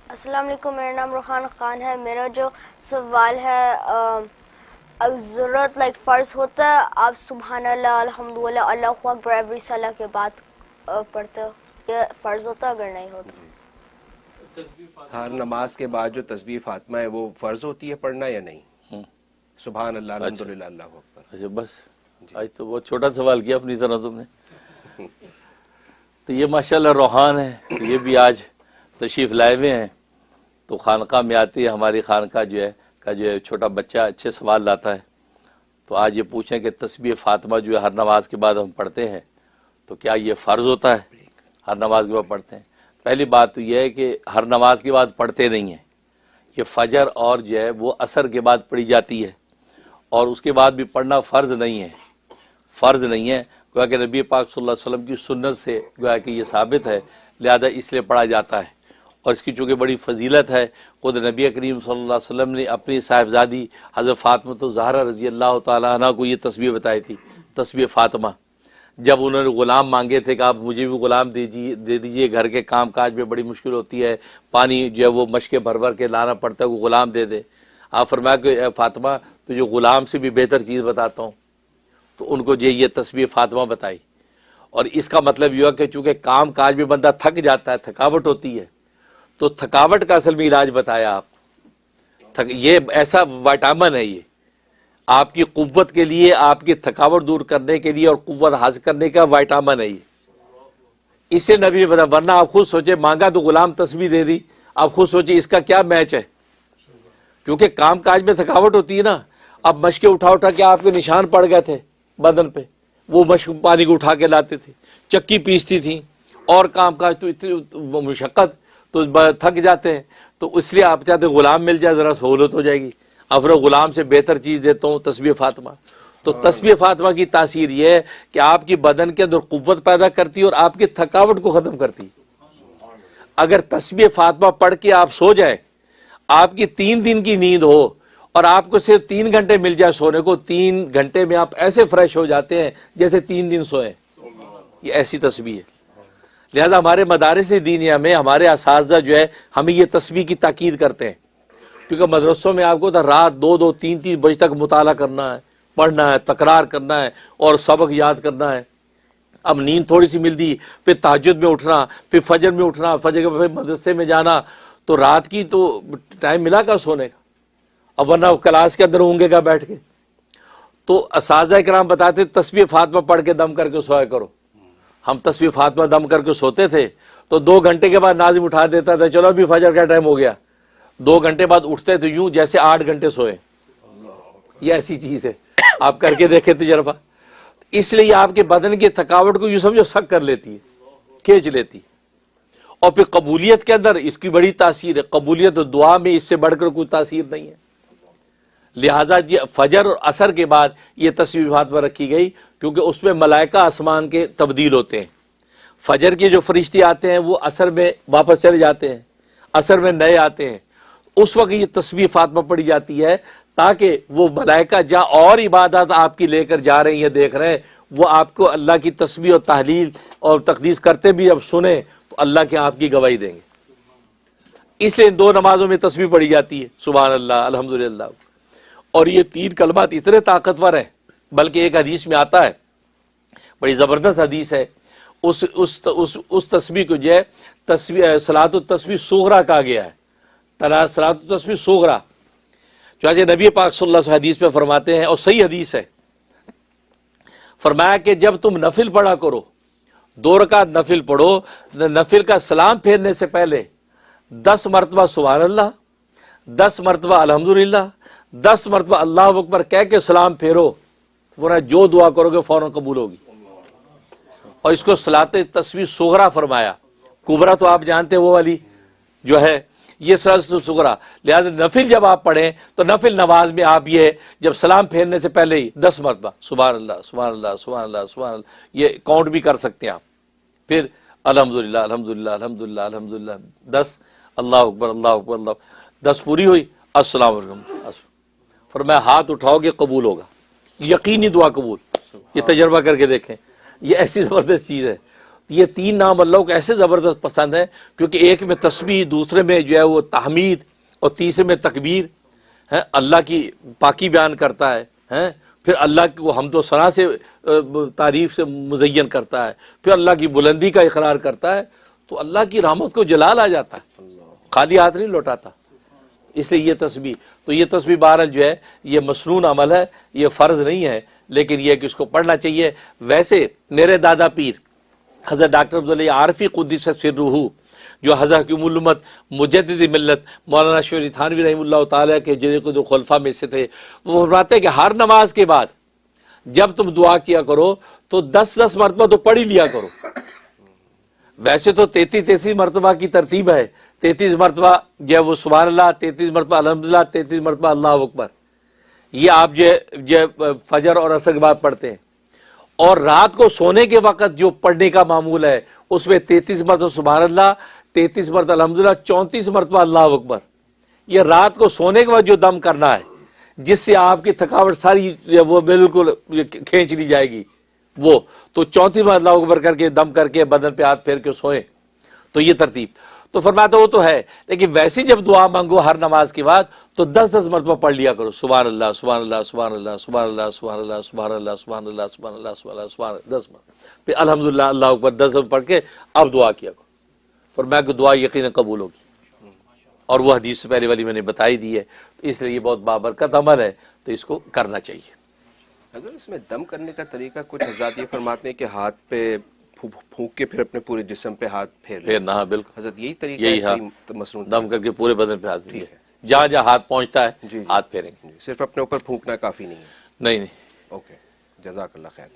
अस्सलाम वालेकुम, मेरा नाम रुहान ख़ान है। मेरा जो सवाल है, ज़रूरत फ़र्ज़ होता है आप सुबहान अल्लाह, अल्हम्दुलिल्लाह, अल्लाहु अकबर एवरी सलाह के बाद पढ़ते हो, ये फ़र्ज़ होता अगर नहीं होता? हर नमाज के बाद जो तस्बीह फातिमा है वो फ़र्ज़ होती है पढ़ना या नहीं? सुबहान अल्लाह, अल्हम्दुलिल्लाह, अल्लाहु अकबर। अच्छा, बस आज तो बहुत छोटा सवाल किया अपनी तरह तुमने। तो ये माशाल्लाह रूहान है, ये भी आज तशरीफ़ लाए हुए हैं। तो खानका में आती है हमारी खानका जो है छोटा बच्चा अच्छे सवाल लाता है। तो आज ये पूछें कि तस्बीह फातिमा जो है हर नमाज के बाद हम पढ़ते हैं, तो क्या ये फ़र्ज़ होता है? हर नमाज के बाद पढ़ते हैं। पहली बात तो यह है कि हर नमाज के बाद पढ़ते नहीं हैं। ये फजर और जो है वो असर के बाद पढ़ी जाती है, और उसके बाद भी पढ़ना फ़र्ज़ नहीं है। फ़र्ज़ नहीं है, गोया कि नबी पाक सल्लल्लाहु अलैहि वसल्लम की सुन्नत से गोया कि ये साबित है, लिहाजा इसलिए पढ़ा जाता है। और इसकी चूँकि बड़ी फजीलत है, खुद नबी करीम सल्लल्लाहु अलैहि वसल्लम ने अपनी साहिबजादी हज़रत फ़ातिमा ज़हरा रज़ी अल्लाह ताला अन्हा को ये तस्बीह बताई थी, तस्बीह फ़ातिमा। जब उन्होंने ग़ुलाम मांगे थे कि आप मुझे भी ग़ुलाम दे दीजिए, घर के काम काज में बड़ी मुश्किल होती है, पानी जो है वो मशके भर भर के लाना पड़ता है, वो ग़ुलाम दे दे। आप फरमाया कि फ़ातिमा तुझे ग़ुलाम से भी बेहतर चीज़ बताता हूँ। तो उनको जो ये तस्बीह फ़ातिमा बताई। और इसका मतलब ये है कि चूँकि काम काज में बंदा थक जाता है, थकावट होती है, तो थकावट का असल में इलाज बताया आप। ये ऐसा विटामिन है, ये आपकी कुव्वत के लिए, आपकी थकावट दूर करने के लिए और कुव्वत हासिल करने का विटामिन है ये। इससे नबी ने बताया, वरना आप खुद सोचे, मांगा तो गुलाम तस्बीह दे दी, आप खुद सोचे इसका क्या मैच है। क्योंकि काम काज में थकावट होती है ना। अब मशके उठा उठा के आपके निशान पड़ गए थे बदन पे, वो मशक पानी को उठा के लाते थे, चक्की पीसती थी, और काम काज तो इतनी मुशक्क़त, तो थक जाते हैं। तो इसलिए आप चाहते ग़ुलाम मिल जाए, ज़रा सहूलत हो जाएगी। अब ग़ुलाम से बेहतर चीज़ देता हूँ, तस्बीह फ़ातिमा। तो तस्बीह फ़ातिमा की तासीर ये है कि आपकी बदन के अंदर क़ुव्वत पैदा करती है और आपकी थकावट को ख़त्म करती है। अगर तस्बीह फ़ातिमा पढ़ के आप सो जाए, आपकी 3 दिन की नींद हो और आपको सिर्फ 3 घंटे मिल जाए सोने को, 3 घंटे में आप ऐसे फ्रेश हो जाते हैं जैसे 3 दिन सोए। ये ऐसी तस्बीह है। लिहाजा हमारे मदारिस दीनिया में हमारे असातिज़ा जो है हमें ये तस्बीह की ताकीद करते हैं। क्योंकि मदरसों में आपको तो रात 2-2, 3-3 बजे तक मुताला करना है, पढ़ना है, तकरार करना है और सबक याद करना है। अब नींद थोड़ी सी मिलती, फिर तहज्जुद में उठना, फिर फजर में उठना, फजर के फिर मदरसे में जाना, तो रात की तो टाइम मिला का सोने का। अब वरना क्लास के अंदर होंगे का बैठ के। तो असातिज़ा किराम बताते तस्बीह फ़ातिमा पढ़ के दम करके सोया करो। हम तस्बीह फ़ातिमा दम करके सोते थे, तो 2 घंटे के बाद नाज़िम उठा देता था, चलो अभी फजर का टाइम हो गया। 2 घंटे बाद उठते थे यूं जैसे 8 घंटे सोए। ये ऐसी चीज़ है, आप करके देखे तजर्बा। इसलिए आपके बदन की थकावट को यूँ समझो सक कर लेती है, खींच लेती है। और फिर कबूलियत के अंदर इसकी बड़ी तासीर है। कबूलियत और दुआ में इससे बढ़कर कोई तासीर नहीं है। लिहाजा ये फजर और असर के बाद ये तस्बीह फ़ातिमा रखी गई, क्योंकि उसमें मलाइका आसमान के तब्दील होते हैं। फजर के जो फरिश्ते आते हैं वो असर में वापस चले जाते हैं, असर में नए आते हैं। उस वक्त ये तस्बीह फ़ातिमा पढ़ी जाती है ताकि वो मलाइका जहाँ और इबादत आपकी लेकर जा रही है, देख रहे हैं, वो आपको अल्लाह की तस्बीह और तहलील और तक़दीस करते भी अब सुने तो अल्लाह के आपकी गवाही देंगे। इसलिए इन 2 नमाजों में तस्बीह पढ़ी जाती है, सुभान अल्लाह, अल्हम्दुलिल्लाह। और ये 3 कलमात इतने ताकतवर है, बल्कि एक हदीस में आता है, बड़ी ज़बरदस्त हदीस है, उस तस्बीह को जो है तस्बीह सलातुत तस्बीह सुगरा कहा गया है। सलातुत तस्बीह सुगरा चाहे नबी पाक सल्लल्लाहु अलैहि वसल्लम हदीस में फरमाते हैं, और सही हदीस है, फरमाया कि जब तुम नफिल पढ़ा करो, 2 रकात नफिल पढ़ो, नफिल का सलाम फेरने से पहले 10 मरतबा सुभान अल्लाह, 10 मरतबा अल्हम्दुलिल्लाह, 10 मरतबा अल्लाह अकबर कह के सलाम फेरो, वरना जो दुआ करोगे फ़ौरन कबूल होगी। और इसको सलात तस्बीह सुगरा फरमाया। कुबरा तो आप जानते हैं वो वाली जो है, ये सलात सुगरा। लिहाजा नफिल जब आप पढ़ें तो नफिल नमाज में आप ये जब सलाम फेरने से पहले ही 10 मरतबा सुभान अल्लाह, सुभान अल्लाह, सुभान अल्लाह, सुभान अल्लाह, ये काउंट भी कर सकते हैं आप। फिर अल्हम्दुलिल्लाह, अल्हम्दुलिल्लाह, अल्हम्दुलिल्लाह, अल्हम्दुलिल्लाह 10, अल्लाह अकबर, अल्लाह अकबर, अल्लाह 10 पूरी हुई, अस्सलाम वालेकुम। फरमाया हाथ उठाओगे कबूल होगा, यकीनी दुआ कबूल। ये तजर्बा करके देखें, ये ऐसी ज़बरदस्त चीज़ है। ये 3 नाम अल्लाह को ऐसे ज़बरदस्त पसंद है क्योंकि एक में तस्बीह, दूसरे में जो है वो तहमीद और तीसरे में तकबीर है, अल्लाह की पाकी बयान करता है, फिर अल्लाह को हम्दो सना से तारीफ़ से मुज़य्यन करता है, फिर अल्लाह की बुलंदी का इकरार करता है, तो अल्लाह की रहमत को जलाल आ जाता है, खाली हाथ नहीं लौटाता। इसलिए ये तस्बीह, तो ये तस्बीह बहरहाल जो है ये मसनून अमल है, ये फ़र्ज़ नहीं है, लेकिन यह कि इसको पढ़ना चाहिए। वैसे मेरे दादा पीर हज़रत डॉक्टर अब्दुल आरफी कुद्दीस सिर्रुहू, जो हज़रत हुकूमत मुजद्दिद मिल्लत मौलाना शरीफ थानवी रहमतुल्लाह ताला के जिन्हें जो खुलफा में से थे, वो फरमाते हैं कि हर नमाज के बाद जब तुम दुआ किया करो तो 10-10 मरतबा तो पढ़ ही लिया करो। वैसे तो 33 मरतबा की तरतीब है, 33 मरतबा जो वो सुभान अल्लाह, 33 मरतबा अल्हम्दुलिल्लाह, 33 मरतबा अल्लाहु अकबर, ये आप जो फजर और असर के बाद पढ़ते हैं। और रात को सोने के वक़्त जो पढ़ने का मामूल है उसमें 33 मरतबा सुभान अल्लाह, 33 मरतबा अल्हम्दुलिल्लाह, 34 मरतबा अल्लाहु अकबर। ये रात को सोने के बाद जो दम करना है, जिससे आपकी थकावट सारी वो बिल्कुल खींच ली जाएगी, वो तो 34 बार अल्लाहु अकबर करके दम करके बदन पे हाथ फेर के सोए, तो ये तरतीब। तो फरमाता वो तो है, लेकिन वैसे जब दुआ मांगो हर नमाज के बाद तो 10-10 मरतबा पढ़ लिया करो, सुभान अल्लाह सुभान अल्लाह सुभान अल्लाह सुभान अल्लाह सुभान अल्लाह सुभान अल्लाह सुभान अल्लाह सुभान अल्लाह सुभान अल्लाह सुभान 10 मरतबा, फिर अल्हम्दुलिल्लाह अल्लाहु अकबर 10 पढ़ के अब दुआ किया करो। फरमाया कि दुआ यकीनन कबूल होगी, और वो हदीस से पहले वाली मैंने बताई दी है, तो इसलिए ये बहुत बाबरकत अमल है, तो इसको करना चाहिए। हज़रत इसमें दम करने का तरीका कुछ हज़रत ये फरमाते हैं कि हाथ पे फूंक के फिर अपने पूरे जिस्म पे हाथ फेरना, हाँ बिल्कुल हज़रत यही तरीका यही, है, हाँ, सही मसनून दम करके पूरे बदन पे हाथ फेरिए, जहाँ जहाँ हाथ पहुँचता है हाथ फेरेंगे, सिर्फ अपने ऊपर फूंकना काफ़ी नहीं है। नहीं। ओके, जज़ाकल्लाह खैर।